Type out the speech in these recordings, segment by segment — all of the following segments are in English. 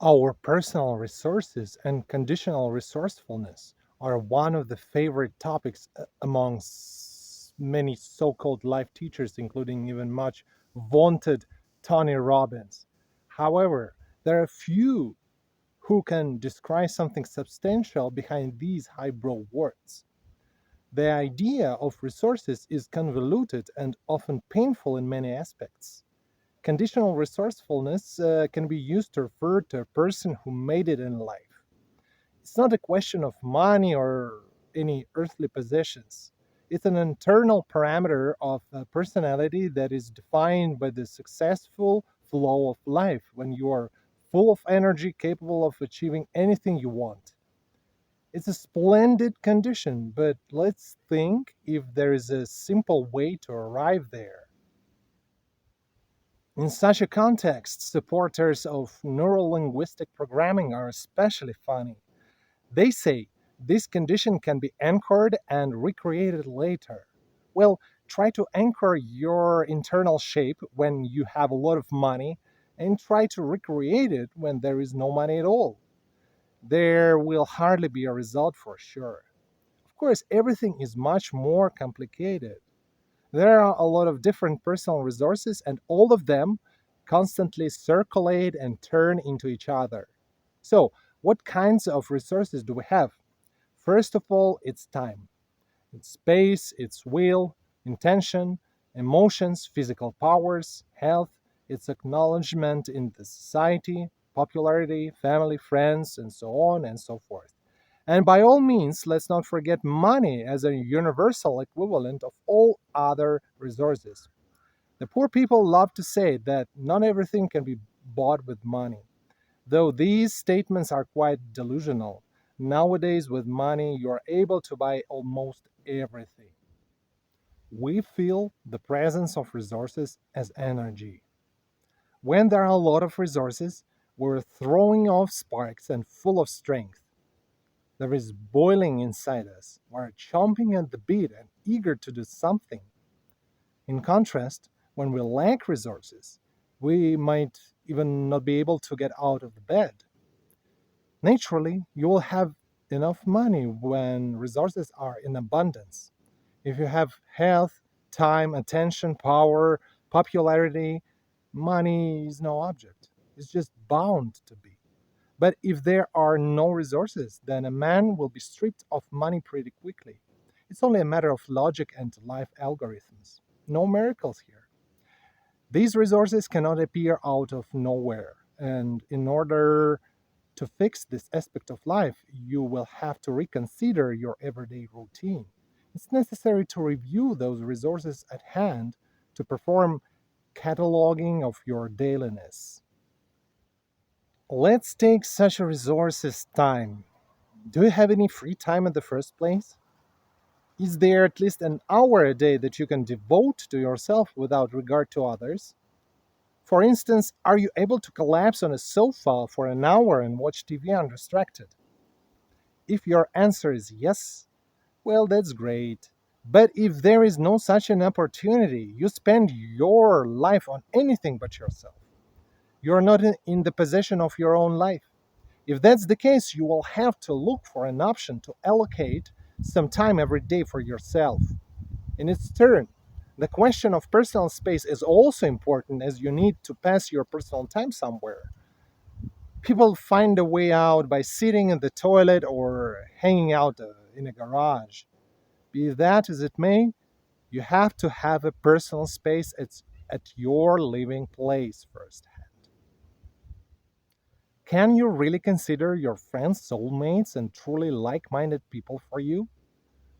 Our personal resources and conditional resourcefulness are one of the favorite topics among many so called life teachers, including even much vaunted Tony Robbins. However, there are few who can describe something substantial behind these highbrow words. The idea of resources is convoluted and often painful in many aspects. Conditional resourcefulness can be used to refer to a person who made it in life. It's not a question of money or any earthly possessions. It's an internal parameter of personality that is defined by the successful flow of life when you are full of energy, capable of achieving anything you want. It's a splendid condition, but let's think if there is a simple way to arrive there. In such a context, supporters of neurolinguistic programming are especially funny. They say this condition can be anchored and recreated later. Well, try to anchor your internal shape when you have a lot of money and try to recreate it when there is no money at all. There will hardly be a result for sure. Of course, everything is much more complicated. There are a lot of different personal resources, and all of them constantly circulate and turn into each other. So, what kinds of resources do we have? First of all, it's time, it's space, it's will, intention, emotions, physical powers, health, it's acknowledgement in the society, popularity, family, friends, and so on and so forth. And by all means, let's not forget money as a universal equivalent of all other resources. The poor people love to say that not everything can be bought with money, though these statements are quite delusional. Nowadays, with money, you are able to buy almost everything. We feel the presence of resources as energy. When there are a lot of resources, we're throwing off sparks and full of strength. There is boiling inside us. We're chomping at the bit and eager to do something. In contrast, when we lack resources, we might even not be able to get out of the bed. Naturally, you will have enough money when resources are in abundance. If you have health, time, attention, power, popularity, money is no object. It's just bound to be. But if there are no resources, then a man will be stripped of money pretty quickly. It's only a matter of logic and life algorithms. No miracles here. These resources cannot appear out of nowhere. And in order to fix this aspect of life, you will have to reconsider your everyday routine. It's necessary to review those resources at hand to perform cataloging of your dailiness. Let's take such a resource as time. Do you have any free time in the first place? Is there at least an hour a day that you can devote to yourself without regard to others? For instance, are you able to collapse on a sofa for an hour and watch TV undistracted? If your answer is yes, well, that's great. But if there is no such an opportunity, you spend your life on anything but yourself. You're not in the possession of your own life. If that's the case, you will have to look for an option to allocate some time every day for yourself. In its turn, the question of personal space is also important as you need to pass your personal time somewhere. People find a way out by sitting in the toilet or hanging out in a garage. Be that as it may, you have to have a personal space at your living place first. Can you really consider your friends soulmates and truly like minded people for you?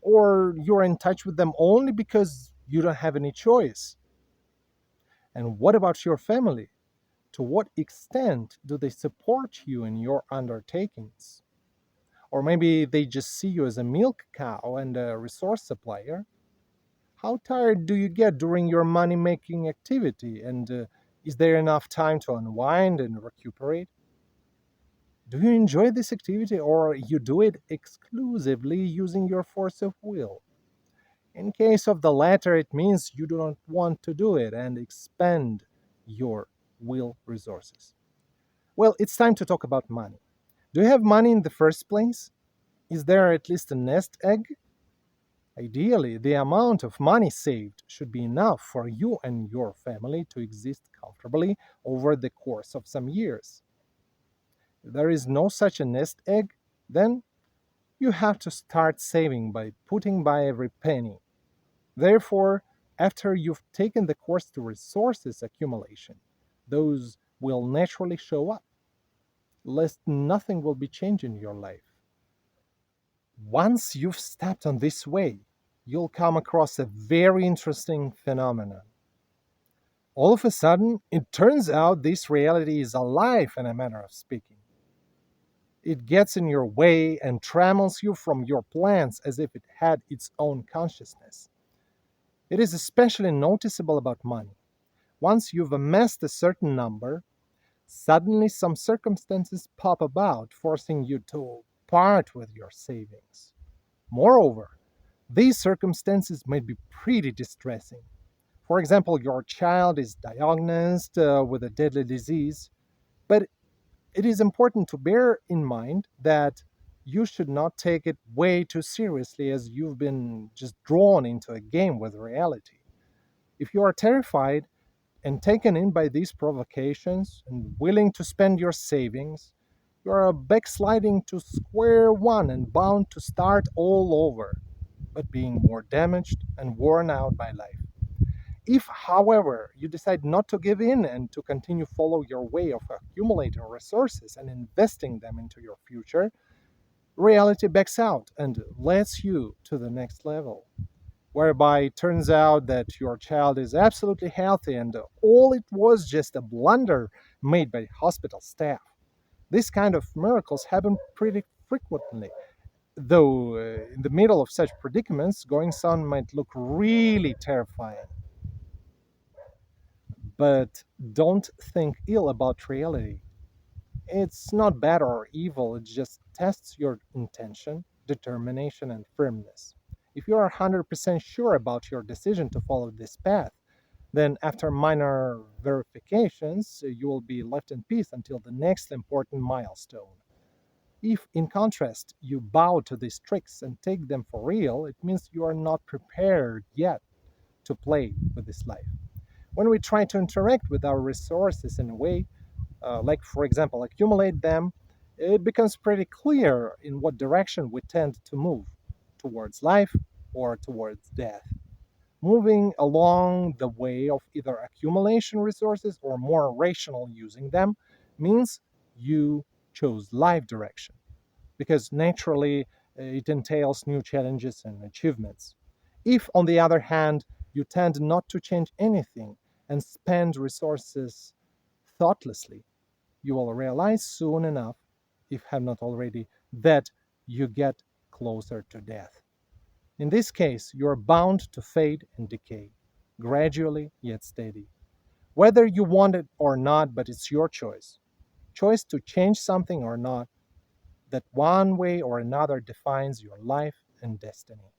Or you're in touch with them only because you don't have any choice? And what about your family? To what extent do they support you in your undertakings? Or maybe they just see you as a milk cow and a resource supplier? How tired do you get during your money making activity? And is there enough time to unwind and recuperate? Do you enjoy this activity or you do it exclusively using your force of will? In case of the latter, it means you do not want to do it and expend your will resources. Well, it's time to talk about money. Do you have money in the first place? Is there at least a nest egg? Ideally, the amount of money saved should be enough for you and your family to exist comfortably over the course of some years. If there is no such a nest egg, then you have to start saving by putting by every penny. Therefore, after you've taken the course to resources accumulation, those will naturally show up, lest nothing will be changed in your life. Once you've stepped on this way, you'll come across a very interesting phenomenon. All of a sudden, it turns out this reality is alive, in a manner of speaking. It gets in your way and trammels you from your plans as if it had its own consciousness. It is especially noticeable about money. Once you've amassed a certain number, suddenly some circumstances pop about, forcing you to part with your savings. Moreover, these circumstances might be pretty distressing. For example, your child is diagnosed with a deadly disease, but it is important to bear in mind that you should not take it way too seriously as you've been just drawn into a game with reality. If you are terrified and taken in by these provocations and willing to spend your savings, you are backsliding to square one and bound to start all over, but being more damaged and worn out by life. If, however, you decide not to give in and to continue follow your way of accumulating resources and investing them into your future, reality backs out and lets you to the next level, whereby it turns out that your child is absolutely healthy and all it was just a blunder made by hospital staff. This kind of miracles happen pretty frequently, though in the middle of such predicaments, going on might look really terrifying. But don't think ill about reality. It's not bad or evil, it just tests your intention, determination, and firmness. If you are 100% sure about your decision to follow this path, then after minor verifications, you will be left in peace until the next important milestone. If, in contrast, you bow to these tricks and take them for real, it means you are not prepared yet to play with this life. When we try to interact with our resources in a way, like for example, accumulate them, it becomes pretty clear in what direction we tend to move towards life or towards death. Moving along the way of either accumulation resources or more rational using them means you chose life direction because naturally it entails new challenges and achievements. If, on the other hand, you tend not to change anything and spend resources thoughtlessly, you will realize soon enough, if have not already, that you get closer to death. In this case, you are bound to fade and decay, gradually yet steady. Whether you want it or not, but it's your choice. Choice to change something or not, that one way or another defines your life and destiny.